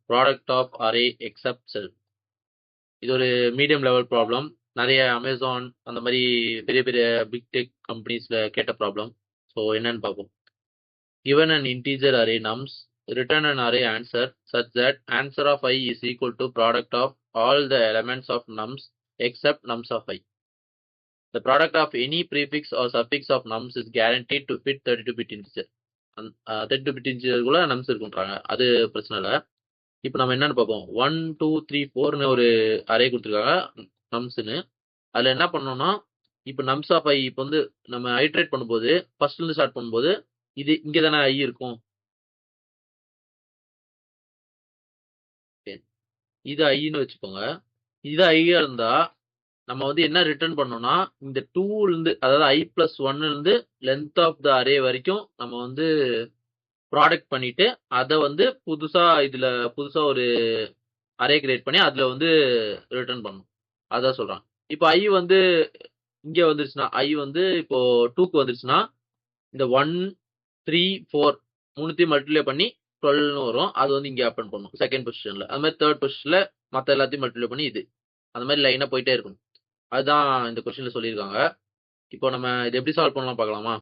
Product of array except self. இது ஒரு medium level problem. நிறைய அமேசான் அந்த மாதிரி பெரிய பெரிய பிக் டெக் கம்பெனிஸ்ல கேட்ட ப்ராப்ளம். ஸோ என்னன்னு பார்ப்போம். Given an integer array nums, return an array answer such that answer of I is equal to product of all the elements of nums except nums of I. The product of any prefix or suffix of nums is guaranteed to fit 32-bit integer. 32-bit integer குள்ள nums இருக்குன்றாங்க. அது பிரச்சனை இல்லை. இப்போ நம்ம என்னன்னு பார்ப்போம். 1 2 3 4ன்னு ஒரு அரே கொடுத்துருக்காங்க நம்ஸ்ன்னு. அதில் என்ன பண்ணோம்னா இப்போ நம்ஸ் ஆஃப் ஐ இப்போ வந்து நம்ம ஐட்ரேட் பண்ணும்போது ஃபர்ஸ்ட்லேருந்து ஸ்டார்ட் பண்ணும்போது இது இங்கே தானே ஐ இருக்கும். இது ஐன்னு வச்சுக்கோங்க. இது ஐயா இருந்தா நம்ம வந்து என்ன ரிட்டர்ன் பண்ணோம்னா இந்த 2 இருந்து அதாவது ஐ பிளஸ் 1 இருந்து லென்த் ஆஃப் த அரே வரைக்கும் நம்ம வந்து ப்ராடக்ட் பண்ணிட்டு அதை வந்து இதுல புதுசா ஒரு அரே கிரியேட் பண்ணி அதுல வந்து ரிட்டர்ன் பண்ணணும். அதான் சொல்றான். இப்போ ஐ வந்து இங்க வந்துருச்சுன்னா ஐ வந்து இப்போ 2க்கு வந்துருச்சுன்னா இந்த 1 3 4 மூணுத்தையும் மல்டிப்ளை பண்ணி 12ன்னு வரும். அது வந்து இங்க அப்பன் பண்ணும் செகண்ட் பொசிஷன்ல. அது மாதிரி தேர்ட் பொசிஷன்ல மற்ற எல்லாத்தையும் மல்டிப்ளை பண்ணி இது அந்த மாதிரி லைனா போயிட்டே இருக்கும். அதுதான் இந்த கொஸ்டின்ல சொல்லியிருக்காங்க. இப்போ நம்ம இது எப்படி சால்வ் பண்ணலாம் பார்க்கலாமா?